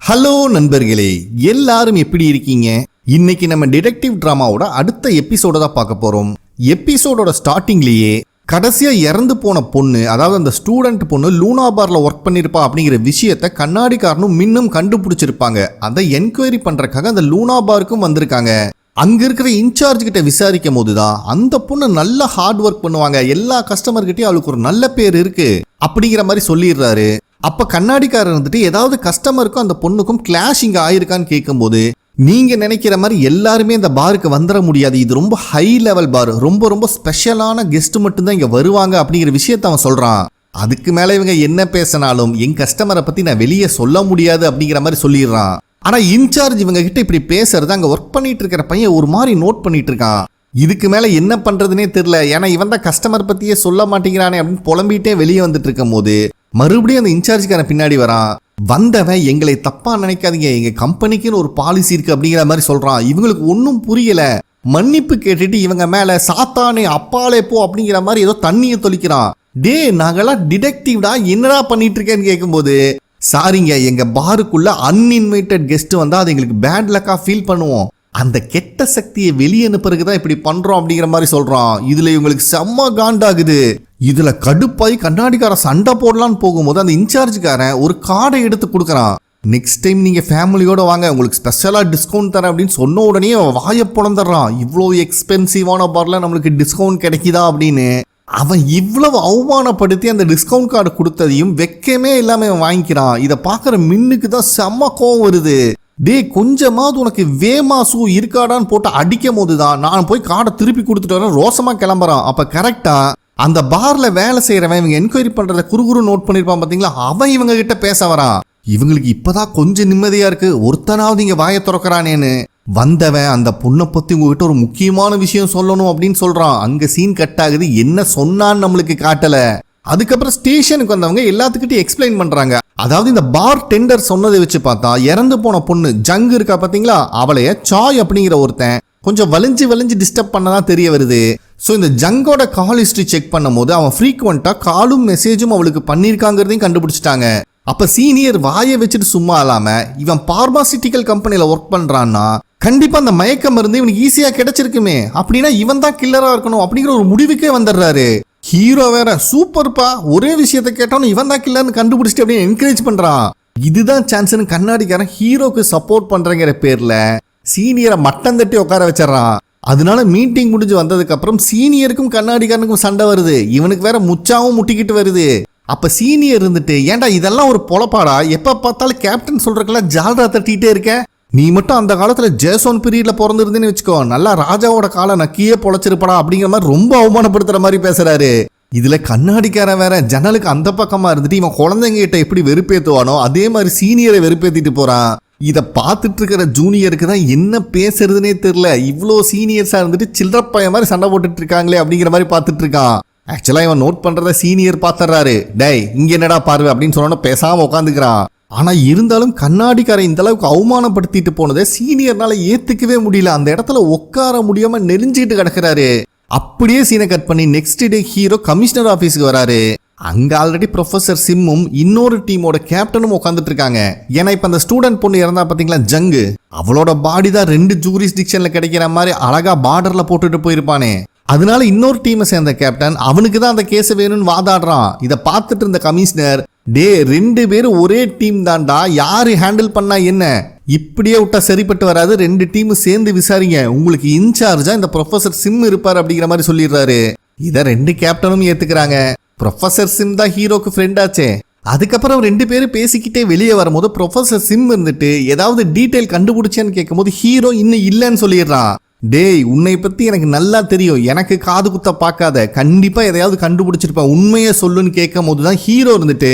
Hello நண்பர்களே, எல்லாரும் எப்படி இருக்கீங்க? இன்னைக்கு நம்ம டிடெக்டிவ் டிராமாவோட அடுத்த எபிசோட தான் பார்க்க போறோம். எபிசோடோட ஸ்டார்டிங்லயே கடைசியா இறந்து போன பொண்ணு, அதாவது அந்த ஸ்டூடெண்ட் பொண்ணு லூனா பார்ல ஒர்க் பண்ணிருப்பா அப்படிங்கிற விஷயத்த கண்ணாடிக்காரனும் மின்னும் கண்டுபிடிச்சிருப்பாங்க. அதை என்கொயரி பண்றதுக்காக அந்த லூனா பாருக்கும் வந்திருக்காங்க. அங்க இருக்கிற இன்சார்ஜ் கிட்ட விசாரிக்கும் போதுதான் அந்த பொண்ணு நல்ல ஹார்ட் ஒர்க் பண்ணுவாங்க, எல்லா கஸ்டமர் கிட்டயும் அவளுக்கு ஒரு நல்ல பேர் இருக்கு அப்படிங்கிற மாதிரி சொல்லிடுறாரு. அப்ப கண்ணாடிக்காரர் வந்துட்டு ஏதாவது கஸ்டமருக்கும் அந்த பொண்ணுக்கும் கிளாஷிங் ஆயிருக்கான்னு கேட்கும்போது, நீங்க நினைக்கிற மாதிரி எல்லாருமே இந்த பாருக்கு வந்துட முடியாது, இது ரொம்ப ஹை லெவல் பார், ரொம்ப ரொம்ப ஸ்பெஷலான கெஸ்ட் மட்டும்தான் இங்க வருவாங்க அப்படிங்கிற விஷயத்த அவன் சொல்றான். அதுக்கு மேல இவங்க என்ன பேசினாலும் என் கஸ்டமரை பத்தி நான் வெளியே சொல்ல முடியாது அப்படிங்கிற மாதிரி சொல்லிடுறான். ஆனா இன்சார்ஜ் இவங்க கிட்ட இப்படி பேசுறது அங்க ஒர்க் பண்ணிட்டு இருக்கிற பையன் ஒரு மாதிரி நோட் பண்ணிட்டு இருக்கான். இதுக்கு மேல என்ன பண்றதுனே தெரியல, ஏன்னா இவன் தான் கஸ்டமர் பத்தியே சொல்ல மாட்டேங்கிறானே அப்படின்னு புலம்பிட்டே வெளியே வந்துட்டு இருக்கும் போது மறுபடியும் அந்த இன்சார்ஜ்காரன் பின்னாடி வரான். வந்தவன் எங்களை தப்பா நினைக்காதீங்க, எங்க கம்பெனிக்குன்னு ஒரு பாலிசி இருக்கு அப்படிங்கிற மாதிரி சொல்றான். இவங்களுக்கு ஒன்னும் புரியல. மன்னிப்பு கேட்டுட்டு இவங்க மேல சாத்தானே அப்பாலே போ அப்படிங்கிற மாதிரி ஏதோ தண்ணியை தொளிக்கிறான். டே நாங்கெல்லாம் டிடெக்டிவ்டா, என்னடா பண்ணிட்டு இருக்கேன்னு கேட்கும்போது, சாரிங்க எங்க பாருக்குள்ள அன்இன்வைட்டட் கெஸ்ட் வந்தா அது எங்களுக்கு பேட் லக்கா ஃபீல் பண்ணுவோம், அந்த கெட்ட சக்தியை வெளியே அனுப்புறதுக்குதான் இப்படி பண்றோம் அப்படிங்கிற மாதிரி சொல்றான். இதுல இவங்களுக்கு செம்ம காண்டாகுது. இதுல கடுப்பாய் கண்ணாடிக்கார சண்டை போடலான்னு போகும்போது அந்த இன்சார்ஜுக்காரன் ஒரு கார்டை எடுத்து கொடுக்குறான். நெக்ஸ்ட் டைம் நீங்க ஃபேமிலியோட வாங்க, உங்களுக்கு ஸ்பெஷலா டிஸ்கவுண்ட் தரேன் அப்படின்னு சொன்ன உடனே வாயை பொழந்துடுறான். இவ்வளோ எக்ஸ்பென்சிவான பார்ல நம்மளுக்கு டிஸ்கவுண்ட் கிடைக்குதா அப்படின்னு அவன் இவ்வளவு அவமானப்படுத்தி அந்த டிஸ்கவுண்ட் கார்டு கொடுத்ததையும் வெக்கமே இல்லாம அவன் வாங்கிக்கிறான். இதை பார்க்குற மின்னுக்கு தான் செம்ம கோவம் வருது. டே கொஞ்சமாவது உனக்கு வேமாசு இருக்காடான்னு போட்டு அடிக்கும் போதுதான் நான் போய் கார்டை திருப்பி கொடுத்துட்டு வரேன் ரோசமா கிளம்புறான். அப்ப கரெக்டா அந்த பார்ல வேலை செய்யறவன் இவங்க என்கொயரி பண்றத குறுகுறு நோட் பண்ணிருப்பான் பாத்தீங்களா, அவன் இவங்க கிட்ட பேச வரான். இவங்களுக்கு இப்பதான் கொஞ்சம் நிம்மதியா இருக்கு, ஒருத்தனாவது இங்க வாயை திறக்கிறானேன்னு. வந்தவன் அந்த பொண்ணை பத்தி உங்ககிட்ட ஒரு முக்கியமான விஷயம் சொல்லணும் அப்படின்னு சொல்றான். அங்க சீன் கட் ஆகுது, என்ன சொன்னான்னு நம்மளுக்கு காட்டல. அதுக்கப்புறம் ஸ்டேஷனுக்கு வந்தவங்க எல்லாத்துக்கிட்டையும் எக்ஸ்பிளைன் பண்றாங்க. அதாவது இந்த பார் டெண்டர் சொன்னதை வச்சு பார்த்தா இறந்து போன பொண்ணு ஜங்கு இருக்கா பாத்தீங்களா, அவளைய சாய் அப்படிங்கிற ஒருத்தன் கொஞ்சம் வலிஞ்சு டிஸ்டர்ப் பண்ணதான் தெரிய வருது. ஸோ இந்த ஜங்கோட கால் ஹிஸ்டரி செக் பண்ணும் போது அவன் ஃப்ரீக்வெண்டா காலும் மெசேஜும் அவளுக்கு பண்ணியிருக்காங்கிறதையும் கண்டுபிடிச்சிட்டாங்க. அப்ப சீனியர் வாயை வச்சுட்டு சும்மா இல்லாம இவன் பார்மாசிட்டிக்கல் கம்பெனில ஒர்க் பண்றான்னா கண்டிப்பா அந்த மயக்க மருந்து இவனுக்கு ஈஸியா கிடைச்சிருக்குமே, அப்படின்னா இவன் தான் கில்லரா இருக்கணும் அப்படிங்கிற ஒரு முடிவுக்கே வந்துடுறாரு. ஹீரோ வேற சூப்பர்ப்பா, ஒரே விஷயத்த கேட்டோன்னு இவன் தான் கில்லர்னு கண்டுபிடிச்சிட்டு அப்படின்னு என்கரேஜ் பண்றான். இதுதான் சான்ஸ்னு கண்ணாடிக்காரன் ஹீரோக்கு சப்போர்ட் பண்றங்கிற பேர்ல சீனியரை மட்டம் தட்டி உட்கார வச்சிடறான். அதனால மீட்டிங் முடிஞ்சு வந்ததுக்கு அப்புறம் சீனியருக்கும் கண்ணாடிக்காரனுக்கும் சண்டை வருது. இவனுக்கு வேற முச்சாவும் முட்டிக்கிட்டு வருது. அப்ப சீனியர் இருந்துட்டு, ஏன்டா இதெல்லாம் ஒரு பொழப்பாடா, எப்ப பார்த்தாலும் கேப்டன் சொல்றதுக்கெல்லாம் ஜால்ரா தட்டிட்டே இருக்க, நீ மட்டும் அந்த காலத்துல ஜேசோன் பீரியட்ல பிறந்திருந்தேன்னு வச்சுக்கோ, நல்லா ராஜாவோட காலை நக்கியே பொழைச்சிருப்படா அப்படிங்கிற மாதிரி ரொம்ப அவமானப்படுத்துற மாதிரி பேசுறாரு. இதுல கண்ணாடிக்காரன் வேற ஜன்னலுக்கு அந்த பக்கமா இருந்துட்டு இவன் குழந்தைங்க கிட்ட எப்படி வெறுப்பேத்துவானோ அதே மாதிரி சீனியரை வெறுப்பேத்திட்டு போறான். இதை பார்த்துட்டு இருக்கிற ஜூனியருக்கு தான் என்ன பேசுறதுனே தெரியல. இவ்வளோ சீனியர்ஸா இருந்துட்டு சில்லறப்பைய மாதிரி சண்டை போட்டுட்டு இருக்காங்களே அப்படிங்கிற மாதிரி பார்த்துட்டு இருக்கான். ஆக்சுவலா இவன் நோட் பண்றத சீனியர் பார்த்துறாரு. டேய் இங்க என்னடா பார்வை அப்படின்னு சொன்னோன்னா பேசாம உட்காந்துக்கிறான். ஆனா இருந்தாலும் கண்ணாடிக்காரன் இந்த அளவுக்கு அவமானப்படுத்திட்டு போனதை சீனியர்னால ஏத்துக்கவே முடியல. அந்த இடத்துல உட்கார முடியாம நெரிஞ்சுக்கிட்டு கிடக்குறாரு. அப்படியே சீனை கட் பண்ணி நெக்ஸ்ட் டே ஹீரோ கமிஷனர் ஆபீஸ்க்கு வராரு. அங்க ஆல்ரெடி ப்ரொஃபசர் சிம்மும் இன்னொரு டீமோட கேப்டனும் உட்காந்துட்டு இருக்காங்க. ஏன்னா இப்ப அந்த ஸ்டூடெண்ட் பொண்ணு இறந்தா பாத்தீங்களா ஜங்கு, அவளோட பாடி தான் 2 ஜூரிஸ்டிக்ஷன்ல கிடைக்கிற மாதிரி அழகா பார்டர்ல போட்டுட்டு போயிருப்பானே. அதனால இன்னொரு டீமை சேர்ந்த கேப்டன் அவனுக்கு தான் அந்த கேஸ் வேணும்னு வாதாடுறான். இதை பார்த்துட்டு இருந்த கமிஷனர், டே 2 பேரும் ஒரே டீம் தான்டா, யாரு ஹேண்டில் பண்ணா என்ன, இப்படியே விட்டா சரிப்பட்டு வராது, 2 டீம் சேர்ந்து விசாரிங்க, உங்களுக்கு இன்சார்ஜா இந்த ப்ரொஃபசர் சிம் இருப்பார் அப்படிங்கிற மாதிரி சொல்லிடுறாரு. இதை 2 கேப்டனும் ஏத்துக்கிறாங்க. ப்ரொஃபசர் சிம் தான் ஹீரோக்கு ஃப்ரெண்ட் ஆச்சே. அதுக்கப்புறம் 2 பேரும் பேசிக்கிட்டே வெளியே வரும்போது ப்ரொஃபசர் சிம் இருந்துட்டு ஏதாவது டீட்டெயில் கண்டுபிடிச்சேன்னு கேட்கும் போது ஹீரோ இன்னும் இல்லைன்னு சொல்லிடுறான். டேய் உன்னை பத்தி எனக்கு நல்லா தெரியும், எனக்கு காது குத்த பார்க்காத, கண்டிப்பா எதையாவது கண்டுபிடிச்சிருப்பேன், உண்மையை சொல்லுன்னு கேட்கும் போதுதான் ஹீரோ இருந்துட்டு,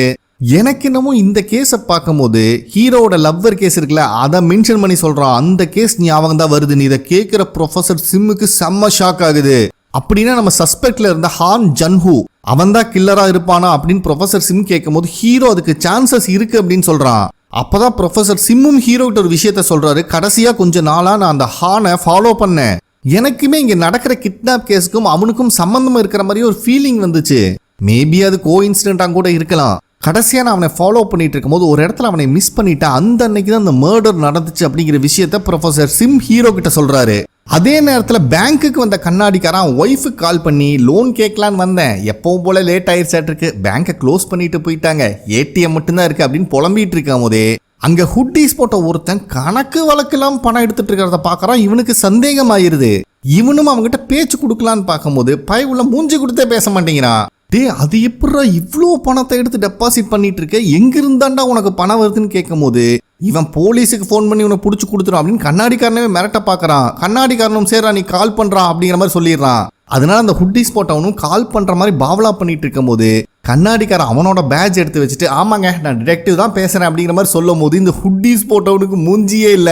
எனக்கு என்னமோ இந்த கேஸை பார்க்கும் போது ஹீரோவோட லவ்வர் கேஸ் இருக்குல்ல அதை மென்ஷன் பண்ணி சொல்றான். அந்த கேஸ் ஞாபகம் தான் வருது. நீ இதை கேட்கிற ப்ரொஃபசர் சிம்முக்கு செம்ம ஷாக் ஆகுது. அப்படின்னா நம்ம சஸ்பெக்ட்ல இருந்த ஹான் ஜன்ஹூ அவன் தான் கில்லரா இருப்பானா அப்படின்னு ப்ரொஃபசர் சிம் கேட்கும் போது ஹீரோ அதுக்கு சான்சஸ் இருக்கு அப்படின்னு சொல்றான். அப்பதான் ப்ரொஃபசர் சிம்மும் ஹீரோ கிட்ட ஒரு விஷயத்த சொல்றாரு. கடைசியா கொஞ்ச நாளா நான் அந்த ஹானை ஃபாலோ பண்ணேன், எனக்குமே இங்க நடக்கிற கிட்னாப் கேஸுக்கும் அவனுக்கும் சம்பந்தம் இருக்கிற மாதிரி ஒரு ஃபீலிங் வந்துச்சு. மேபி அது கோ இன்சிடென்டா கூட இருக்கலாம். கடைசியா நான் அவனை ஃபாலோ பண்ணிட்டு இருக்கும்போது ஒரு இடத்துல அவனை மிஸ் பண்ணிட்டேன், அந்த அன்னைக்கு தான் அந்த மர்டர் நடந்துச்சு அப்படிங்கிற விஷயத்த ப்ரொஃபசர் சிம் ஹீரோ கிட்ட சொல்றாரு. அதே நேரத்தில் பேங்க்குக்கு வந்த கண்ணாடிக்காரன் ஒய்ஃபுக்கு கால் பண்ணி லோன் கேட்கலான்னு வந்தேன், எப்பவும் போல லேட் ஆயிடுச்சாட்டிருக்கு, பேங்கை க்ளோஸ் பண்ணிட்டு போயிட்டாங்க, ஏடிஎம் மட்டும்தான் இருக்கு அப்படின்னு புலம்பிட்டு இருக்கும் போதே அங்க ஹுட்டீஸ் போட்ட ஒருத்தன் கணக்கு வழக்கெல்லாம் பணம் எடுத்துட்டு இருக்கிறத பாக்குறான். இவனுக்கு சந்தேகம் ஆயிருது. இவனும் அவங்ககிட்ட பேச்சு கொடுக்கலான்னு பார்க்கும்போது பயவுள்ள மூஞ்சி கொடுத்தே பேச மாட்டேங்கிறான். டே அது எப்படா இவ்வளோ பணத்தை எடுத்து டெபாசிட் பண்ணிட்டு இருக்க, எங்க இருந்தாண்டா உனக்கு பணம் வருதுன்னு கேட்கும் போது இவன் போலீஸுக்கு ஃபோன் பண்ணி உனக்கு பிடிச்சி கொடுத்துரும் அப்படின்னு கண்ணாடிக்காரனவே மிரட்ட பாக்குறான். கண்ணாடிக்காரனும் சரி நீ கால் பண்றான் அப்படிங்கிற மாதிரி சொல்லிடுறான். அதனால அந்த ஹுட்டீஸ் போட்டவனும் கால் பண்ற மாதிரி பாவலா பண்ணிட்டு இருக்கும் போது கண்ணாடிக்காரன் அவனோட பேட்ச் எடுத்து வச்சுட்டு ஆமாங்க நான் டிடெக்டிவ் தான் பேசுறேன் அப்படிங்கிற மாதிரி சொல்லும் போது இந்த ஹுட்டீஸ் போட்டவனுக்கு மூஞ்சியே இல்ல.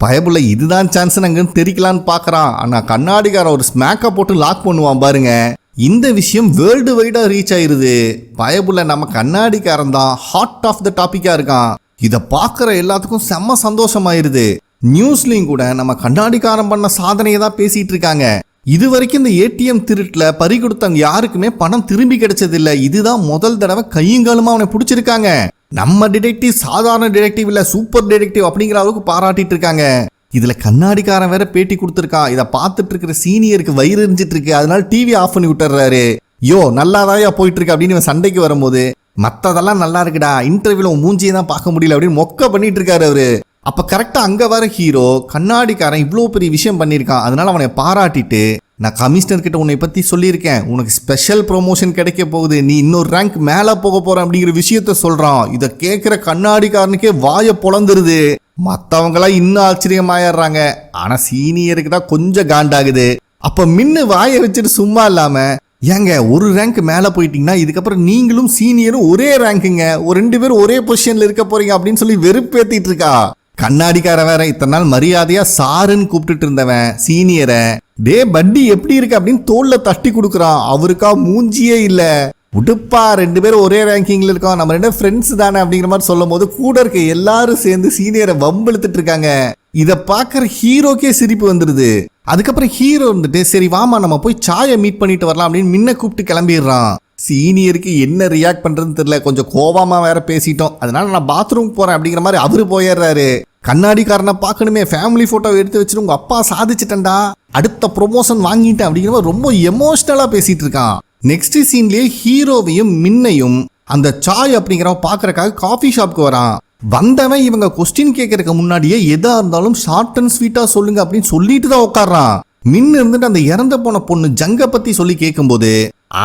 பயபுள்ள இதுதான் சான்ஸ் அங்கன்னு தெரிக்கலான்னு பாக்குறான். ஆனா கண்ணாடிக்காரன் ஒரு ஸ்மேக்கை போட்டு லாக் பண்ணுவான் பாருங்க. இந்த விஷயம் வேர்ல்டு வைடா ரீச் ஆயிருது. பயபுள்ள நம்ம கண்ணாடிக்காரன் தான் ஹாட் ஆஃப் த டாபிக்கா இருக்கான். இதை பார்க்குற எல்லாத்துக்கும் செம்ம சந்தோஷமாயிருது. நியூஸ்லையும் கூட நம்ம கண்ணாடிக்காரன் பண்ண சாதனையை தான் பேசிட்டு இருக்காங்க. இது வரைக்கும் இந்த ஏடிஎம் திருட்டுல பறி கொடுத்தவங்க யாருக்குமே பணம் திரும்பி கிடைச்சதில்லை. இதுதான் முதல் தடவை கையங்காலுமா அவனை பிடிச்சிருக்காங்க. நம்ம டிடெக்டிவ் சாதாரண டிடெக்டிவ் இல்ல சூப்பர் டிடெக்டிவ் அப்படிங்கிற அளவுக்கு பாராட்டிட்டு இருக்காங்க. இதுல கண்ணாடிக்காரன் வேற பேட்டி கொடுத்துருக்கான். இதை பார்த்துட்டு இருக்கிற சீனியருக்கு வயிறு எரிஞ்சிட்டு இருக்கு, அதனால டிவி ஆஃப் பண்ணி விட்டுறாரு. யோ நல்லாதாயா போயிட்டு இருக்கு அப்படின்னு இவன் சண்டைக்கு வரும்போது மற்றதெல்லாம் நல்லா இருக்குடா, இன்டர்வியூல மூஞ்சியை தான் பார்க்க முடியல அப்படின்னு மொக்க பண்ணிட்டு இருக்காரு அவரு. அப்ப கரெக்டா அங்க வர ஹீரோ கண்ணாடிக்காரன் இவ்வளோ பெரிய விஷயம் பண்ணியிருக்கான், அதனால அவனை பாராட்டிட்டு நான் கமிஷனர் கிட்ட உன்னை பத்தி சொல்லியிருக்கேன், உனக்கு ஸ்பெஷல் ப்ரொமோஷன் கிடைக்க போகுது, நீ இன்னொரு ரேங்க் மேல போக போற அப்படிங்கிற விஷயத்த சொல்றான். இதை கேட்கிற கண்ணாடிக்காரனுக்கே வாயை பொழந்துருது. மற்றவங்களாம் இன்னும் ஆச்சரியமாயிடுறாங்க. ஆனா சீனியருக்கு தான் கொஞ்சம் காண்டாகுது. அப்ப மின்னு வாயை வச்சுட்டு சும்மா இல்லாம ஏங்க ஒரு ரேங்க் மேல போயிட்டீங்கன்னா இதுக்கப்புறம் நீங்களும் சீனியரும் ஒரே ரேங்குங்க, ஒரு 2 பேரும் ஒரே பொசிஷன்ல இருக்க போறீங்க அப்படின்னு சொல்லி வெறுப்பேத்திட்டு இருக்கா. கண்ணாடிக்கார வேற இத்தனை நாள் மரியாதையா சாருன்னு கூப்பிட்டுட்டு இருந்தவன் சீனியரை டே பட்டி எப்படி இருக்கு அப்படின்னு தோல்ல தட்டி கொடுக்குறான். அவருக்கா மூஞ்சியே இல்ல. உடுப்பா 2 பேரும் ஒரே ரேங்கிங்ல இருக்கோம், நம்ம 2 ஃப்ரெண்ட்ஸ் தானே அப்படிங்கிற மாதிரி சொல்லும் போது கூட இருக்க எல்லாரும் சேர்ந்து சீனியரை வம்பெழுத்துட்டு இருக்காங்க. இதை பார்க்குற ஹீரோக்கே சிரிப்பு வந்துடுது. அதுக்கப்புறம் ஹீரோ வந்துட்டு சரி வாமா நம்ம போய் சாயை மீட் பண்ணிட்டு வரலாம் அப்படின்னு முன்ன கூப்பிட்டு கிளம்பிடுறான். சீனியருக்கு என்ன ரியாக்ட் பண்றதுன்னு தெரியல, கொஞ்சம் கோவமா வேற பேசிட்டோம், அதனால நான் பாத்ரூம் போறேன் அப்படிங்கிற மாதிரி அவரு போயிடுறாரு. கண்ணாடிக்காரனை பார்க்கணுமே, ஃபேமிலி போட்டோ எடுத்து வச்சுட்டு உங்க அப்பா சாதிச்சிட்டேன்டா, அடுத்த ப்ரொமோஷன் வாங்கிட்டேன் அப்படிங்கிற மாதிரி ரொம்ப எமோஷனலா பேசிட்டு இருக்கான். நெக்ஸ்ட் சீன்லயே ஹீரோவையும் மின்னையும் அந்த சாய் அப்படிங்கிறவன் பாக்குறக்காக காஃபி ஷாப்க்கு வரான். வந்தவன் இவங்க கொஸ்டின் கேட்கறதுக்கு முன்னாடியே எதா இருந்தாலும் ஷார்ட் அண்ட் ஸ்வீட்டா சொல்லுங்க அப்படின்னு சொல்லிட்டு தான் உட்கார்றான். மின் இருந்துட்டு அந்த இறந்து போன பொண்ணு ஜங்க பத்தி சொல்லி கேட்கும்போது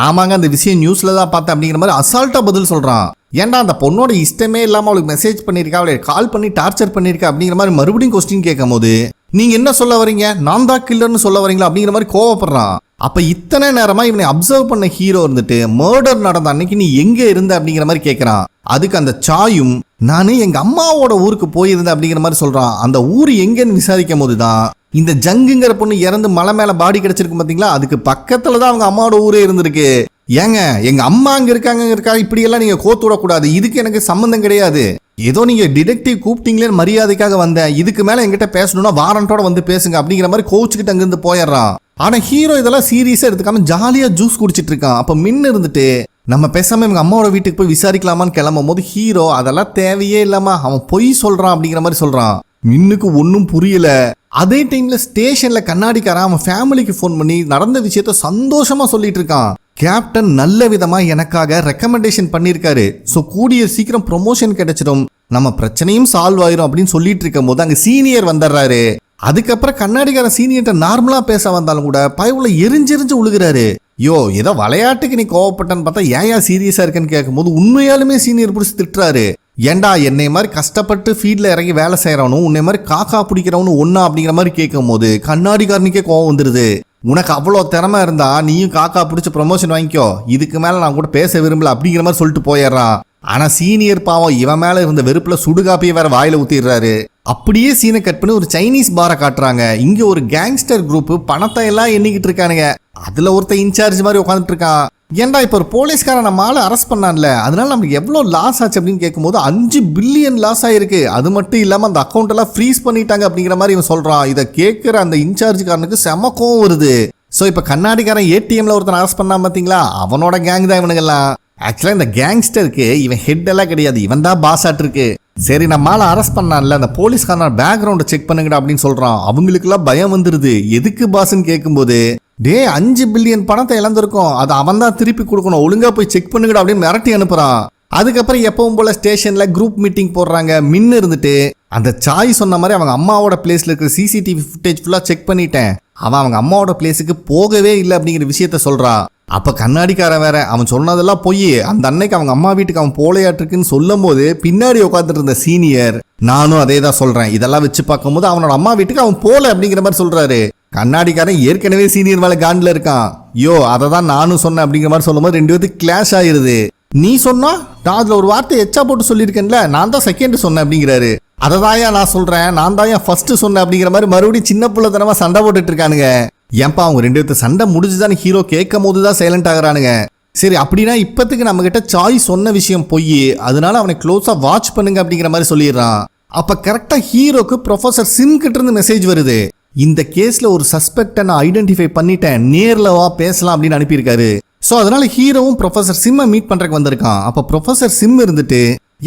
ஆமாங்க அந்த விஷயம் நியூஸ்ல தான் பார்த்தேன் அப்படிங்கிற மாதிரி அசால்ட்டா பதில் சொல்றான். ஏன்டா அந்த பொண்ணோட இஷ்டமே இல்லாம அவளுக்கு மெசேஜ் பண்ணிருக்கா, அவளை கால் பண்ணி டார்ச்சர் பண்ணிருக்கா அப்படிங்கிற மாதிரி மறுபடியும் கொஸ்டின் கேட்கும் போது நீங்க என்ன சொல்ல வரீங்க, நான் தான் கில்லர்னு சொல்ல வரீங்களா அப்படிங்கிற மாதிரி கோவப்படுறான். அப்ப இத்தனை நேரமா இவனை அப்சர்வ் பண்ண ஹீரோ இருந்துட்டு மர்டர் நடந்த அன்னைக்கு நீ எங்க இருந்த அப்படிங்கிற மாதிரி கேட்கறான். அதுக்கு அந்த சாயும் நானு எங்க அம்மாவோட ஊருக்கு போயிருந்தேன் அப்படிங்கிற மாதிரி சொல்றான். அந்த ஊர் எங்கன்னு விசாரிக்கும் போதுதான் இந்த ஜங்குங்கிற பொண்ணு இறந்து மலை மேல பாடி கிடைச்சிருக்கு பாத்தீங்களா, அதுக்கு பக்கத்துலதான் அவங்க அம்மாவோட ஊரே இருந்திருக்கு. ஏங்க எங்க அம்மா அங்க இருக்காங்க இப்படி எல்லாம் நீங்க கோத்து விடக்கூடாது, இதுக்கு எனக்கு சம்பந்தம் கிடையாது, ஏதோ நீங்க டிடெக்டிவ் கூப்பிட்டீங்களே மரியாதைக்காக வந்தேன், இதுக்கு மேல என்கிட்ட பேசணும்னா வாரண்டோட வந்து பேசுங்க அப்படிங்கிற மாதிரி கோச்சுக்கிட்டு அங்கிருந்து போயிடுறான். ஆனா ஹீரோ இதெல்லாம் சீரியஸா எடுத்துக்காம ஜாலியா ஜூஸ் குடிச்சிட்டு இருக்கான். அப்ப மின் இருந்துட்டு நம்ம பேசாம இவங்க அம்மாவோட வீட்டுக்கு போய் விசாரிக்கலாமான்னு கிளம்பும் போது ஹீரோ அதெல்லாம் தேவையே இல்லாம அவன் பொய் சொல்றான் அப்படிங்கிற மாதிரி சொல்றான். மின்னுக்கு ஒன்னும் புரியல. அதே டைம்ல ஸ்டேஷன்ல கண்ணாடிக்காரன் அவன் ஃபேமிலிக்கு ஃபோன் பண்ணி நடந்த விஷயத்த சந்தோஷமா சொல்லிட்டு இருக்கான். கேப்டன் நல்ல விதமா எனக்காக ரெக்கமெண்டேஷன் பண்ணிருக்காரு, சோ கூடிய சீக்கிரம் ப்ரொமோஷன் கிடைச்சிடும், நம்ம பிரச்சனையும் சால்வ் ஆயிரும் அப்படின்னு சொல்லிட்டு இருக்கும் போது அங்க சீனியர் வந்துடுறாரு. அதுக்கப்புறம் கண்ணாடிக்கார சீனியர்கிட்ட நார்மலா பேச வந்தாலும் கூட பயவுல எரிஞ்செரிஞ்சு உழுகிறாரு. யோ ஏதோ விளையாட்டுக்கு நீ கோவப்பட்டன்னு பார்த்தா ஏன் சீரியஸா இருக்குன்னு கேட்கும் போது உண்மையாலுமே சீனியர் பிடிச்சி திட்டுறாரு. ஏண்டா என்னை மாதிரி கஷ்டப்பட்டு ஃபீல்ட்ல இறங்கி வேலை செய்யறவனும் உன்னை மாதிரி காக்கா பிடிக்கிறவனும் ஒன்னா அப்படிங்கிற மாதிரி கேட்கும் போது கண்ணாடிக்காரனுக்கே கோவம் வந்துருது. உனக்கு அவ்வளோ திறமை இருந்தா நீயும் காக்கா பிடிச்ச ப்ரொமோஷன் வாங்கிக்கோ, இதுக்கு மேல நான் கூட பேச விரும்பல அப்படிங்கிற மாதிரி சொல்லிட்டு போயிடுறான். ஆனா சீனியர் பாவம் இவன் மேல இருந்த வெறுப்புல சுடுகாப்பியை வேற வாயில ஊத்திடுறாரு. அப்படியே சீனை கட் பண்ணி ஒரு சைனீஸ் பாரை காட்டுறாங்க. இங்க ஒரு கேங்ஸ்டர் குரூப் பணத்தை எல்லாம் எண்ணிக்கிட்டு இருக்கானுங்க. அதுல ஒருத்தன் இன்சார்ஜ் மாதிரி உட்காந்துட்டு இருக்கான். ஏன்டா இப்ப ஒரு போலீஸ்காரன் நம்ம ஆளை அரெஸ்ட் பண்ணான்ல, அதனால நமக்கு எவ்வளவு லாஸ் ஆச்சு அப்படின்னு கேட்கும்போது 5 பில்லியன் லாஸ் ஆயிருக்கு, அது மட்டும் இல்லாம அந்த அக்கௌண்ட் எல்லாம் ஃப்ரீஸ் பண்ணிட்டாங்க அப்படிங்கிற மாதிரி இவன் சொல்றான். இதை கேட்கிற அந்த இன்சார்ஜ்காரனுக்கு செம கோவம் வருது. ஸோ இப்போ கண்ணாடிக்காரன் ஏடிஎம்ல ஒருத்தன் அரெஸ்ட் பண்ணா பார்த்தீங்களா, அவனோட கேங் தான் இவனுங்கெல்லாம். ஆக்சுவலா இந்த கேங்ஸ்டருக்கு இவன் ஹெட் எல்லாம் கிடையாது, இவன் தான் பாஸ் ஆட்டு இருக்கு. சரி நம்மளால அரெஸ்ட் பண்ணான்ல, அந்த போலீஸ்காரன் பேக்ரவுண்டை செக் பண்ணுங்கடா அப்படின்னு சொல்றான். அவங்களுக்குலாம் பயம் வந்துருது. எதுக்கு பாஸ்ன்னு கேட்கும்போது, டே 5 பில்லியன் பணத்தை இழந்திருக்கோம், அதை அவன் தான் திருப்பி கொடுக்கணும், ஒழுங்கா போய் செக் பண்ணுங்கடா அப்படின்னு மிரட்டி அனுப்புறான். அதுக்கப்புறம் எப்பவும் போல ஸ்டேஷன்ல குரூப் மீட்டிங் போடுறாங்க. மின்னு இருந்துட்டு அந்த சாய் சொன்ன மாதிரி அவங்க அம்மாவோட பிளேஸ்ல இருக்கிற சிசிடிவி ஃபுட்டேஜ் ஃபுல்லா செக் பண்ணிட்டேன், அவன் அவங்க அம்மாவோட பிளேஸுக்கு போகவே இல்லை அப்படிங்கிற விஷயத்த சொல்றான். அப்ப கண்ணாடிக்காரன் வேற, அவன் சொன்னதெல்லாம் போய் அந்த அன்னைக்கு அவங்க அம்மா வீட்டுக்கு அவன் போலையாட்டிருக்குன்னு சொல்லும் போது பின்னாடி உட்காந்துட்டு இருந்த சீனியர், நானும் அதே தான் சொல்றேன், இதெல்லாம் வச்சு பார்க்கும்போது அவனோட அம்மா வீட்டுக்கு அவன் போல அப்படிங்கிற மாதிரி சொல்றாரு. கண்ணாடிக்காரன் ஏற்கனவே சீனியர் மேல காண்டில் இருக்கான். யோ அதை தான் நானும் சொன்னேன் அப்படிங்கிற மாதிரி சொல்லும் போது 2 பேருக்கு கிளாஷ் ஆயிருது. நீ சொன்னா நான் அதுல ஒரு வார்த்தை எச்சா போட்டு சொல்லியிருக்கேன்ல, நான் தான் செகண்ட் சொன்னேன் அப்படிங்கிறாரு. அதை தாயா நான் சொல்றேன், நான் தான் ஃபர்ஸ்ட் சொன்னேன் அப்படிங்கிற மாதிரி மறுபடியும் சின்ன பிள்ளைத்தனமா சண்டை போட்டுட்டு இருக்கானுங்க. ஏன்பா அவங்க 2 பேர்த்து சண்டை முடிஞ்சுதான் ஹீரோ கேட்கும் போது தான் சைலண்ட் ஆகுறானுங்க. சரி அப்படின்னா இப்பத்துக்கு நம்ம கிட்ட சாய் சொன்ன விஷயம் பொய், அதனால அவனை க்ளோஸா வாட்ச் பண்ணுங்க அப்படிங்கிற மாதிரி சொல்லிடுறான். அப்ப கரெக்டா ஹீரோக்கு ப்ரொஃபசர் சிம் கிட்ட இருந்து மெசேஜ் வருது. இந்த கேஸ்ல ஒரு சஸ்பெக்டை நான் ஐடென்டிஃபை பண்ணிட்டேன், நேர்ல வா பேசலாம் அப்படின்னு அனுப்பியிருக்காரு. ஸோ அதனால ஹீரோவும் ப்ரொஃபசர் சிம்மை மீட் பண்றதுக்கு வந்திருக்கான். அப்ப ப்ரொஃபசர் சிம் இருந்துட்டு,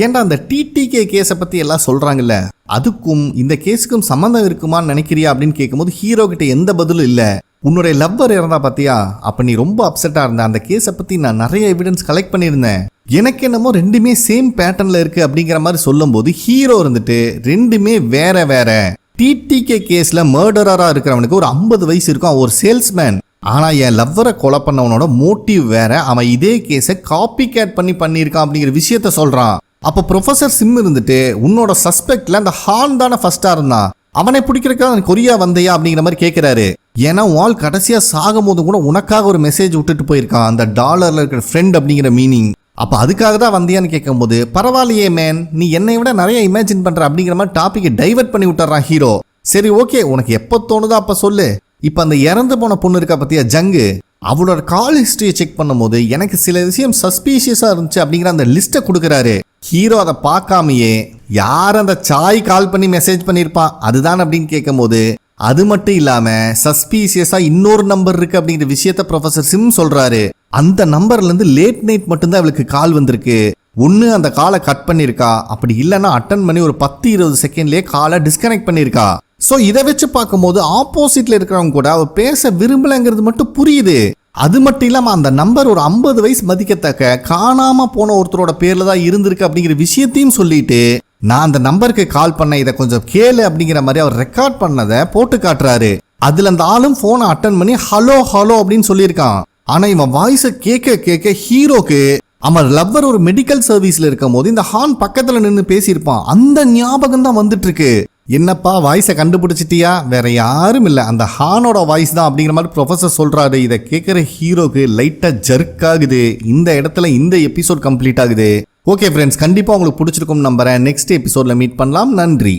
ஏன்டா அந்த டிடிகே கேஸை பத்தி எல்லாம் சொல்றாங்கல்ல, அதுக்கும் இந்த கேஸுக்கும் சம்மந்தம் இருக்குமான்னு நினைக்கிறியா அப்படின்னு கேட்கும்போது ஹீரோ கிட்ட எந்த பதிலும் இல்ல. உன்னுடைய லவ்வர் இறந்தா பாத்தியா, அப்ப நீ ரொம்ப அப்செட்டா இருந்த, அந்த கேஸை பத்தி நான் நிறைய எவிடன்ஸ் கலெக்ட் பண்ணியிருந்தேன், எனக்கு என்னமோ ரெண்டுமே சேம் பேட்டர்ன்ல இருக்கு அப்படிங்கிற மாதிரி சொல்லும் போது ஹீரோ இருந்துட்டு, ரெண்டுமே வேற வேற. டிடிகே கேஸ்ல மர்டரரா இருக்கிறவனுக்கு ஒரு 50 வயசு இருக்கும், ஒரு சேல்ஸ்மேன். ஆனா என் லவ்வரை கொலை பண்ணவனோட மோட்டிவ் வேற, அவன் இதே கேஸை காப்பி கேட் பண்ணியிருக்கான் அப்படிங்கிற விஷயத்த சொல்றான். அப்ப ப்ரொஃபசர் சிம் இருந்துட்டு, உன்னோட சஸ்பெக்ட்ல அந்த ஹான் தானே ஃபர்ஸ்டா இருந்தான், அவனை பிடிக்கிறதுக்காக கொரியா வந்தையா அப்படிங்கிற மாதிரி கேட்கிறாரு. ஏன்னா வால் கடைசியா சாகும் போது கூட உனக்காக ஒரு மெசேஜ் விட்டுட்டு போயிருக்கான், அந்த டாலர்ல இருக்கிற ஃப்ரெண்ட் அப்படிங்கிற மீனிங். அப்ப அதுக்காக தான் வந்தியான்னு கேட்கும் போது, பரவாயில்லையே மேன், நீ என்னை விட நிறைய இமேஜின் பண்ற அப்படிங்கிற மாதிரி டாபிக்கை டைவர்ட் பண்ணி விட்டுறான் ஹீரோ. சரி ஓகே, உனக்கு எப்போ தோணுதோ அப்ப சொல்லு. இப்ப அந்த இறந்து போன பொண்ணு இருக்கா பத்தியா ஜங்கு, அவளோட கால் ஹிஸ்டரியை செக் பண்ணும்போது எனக்கு சில விஷயம் சஸ்பீஷியஸா இருந்துச்சு அப்படிங்கிற அந்த லிஸ்ட்டை கொடுக்குறாரு. ஹீரோ அதை பார்க்காமையே, யார் அந்த சாய் கால் பண்ணி மெசேஜ் பண்ணியிருப்பான் அதுதான் அப்படின்னு கேட்கும் போது, அது மட்டும் இல்லாம சஸ்பீஷியஸா இன்னொரு நம்பர் இருக்கு அப்படிங்கிற விஷயத்த ப்ரொஃபசர் சிம் சொல்றாரு. அந்த நம்பர்ல இருந்து லேட் நைட் மட்டும்தான் அவளுக்கு கால் வந்திருக்கு. ஒன்னு அந்த காலை கட் பண்ணிருக்கா, அப்படி இல்லைன்னா அட்டன் பண்ணி ஒரு 10-20 செகண்ட்லயே காலை டிஸ்கனெக்ட் பண்ணிருக்கா. சோ இதை வச்சு பார்க்கும்போது ஆப்போசிட்ல இருக்கிறவங்க கூட அவ பேச விரும்பலங்கிறது மட்டும் புரியுது. அது மட்டும் இல்லாம அந்த நம்பர் ஒரு 50 வயசு மதிக்கத்தக்க காணாம போன ஒருத்தரோட பேர்ல தான் இருந்திருக்கு அப்படிங்கிற விஷயத்தையும் சொல்லிட்டு, நான் அந்த நம்பருக்கு கால் பண்ண, இதை கொஞ்சம் கேளு அப்படிங்கிற மாதிரி அவர் ரெக்கார்ட் பண்ணதை போட்டு காட்டுறாரு. அதுல அந்த ஆளும் போனை அட்டன் பண்ணி ஹலோ ஹலோ அப்படின்னு சொல்லியிருக்கான். ஆனா இவன் வாய்ஸை கேட்க கேட்க ஹீரோக்கு அவன் லவ்வர் ஒரு மெடிக்கல் சர்வீஸ்ல இருக்கும் போது இந்த ஹான் பக்கத்துல நின்று பேசியிருப்பான், அந்த ஞாபகம் தான் வந்துட்டு இருக்கு. என்னப்பா வாய்ஸை கண்டுபிடிச்சிட்டியா, வேற யாரும் இல்ல, அந்த ஹானோட வாய்ஸ் தான் அப்படிங்கிற மாதிரி ப்ரொஃபசர் சொல்றாரு. இதை கேட்கிற ஹீரோக்கு லைட்டா ஜர்க் ஆகுது. இந்த இடத்துல இந்த எபிசோட் கம்ப்ளீட் ஆகுது. ஓகே ஃப்ரெண்ட்ஸ், கண்டிப்பா உங்களுக்கு பிடிச்சிருக்கும் நம்புறேன். நெக்ஸ்ட் எபிசோட்ல மீட் பண்ணலாம். நன்றி.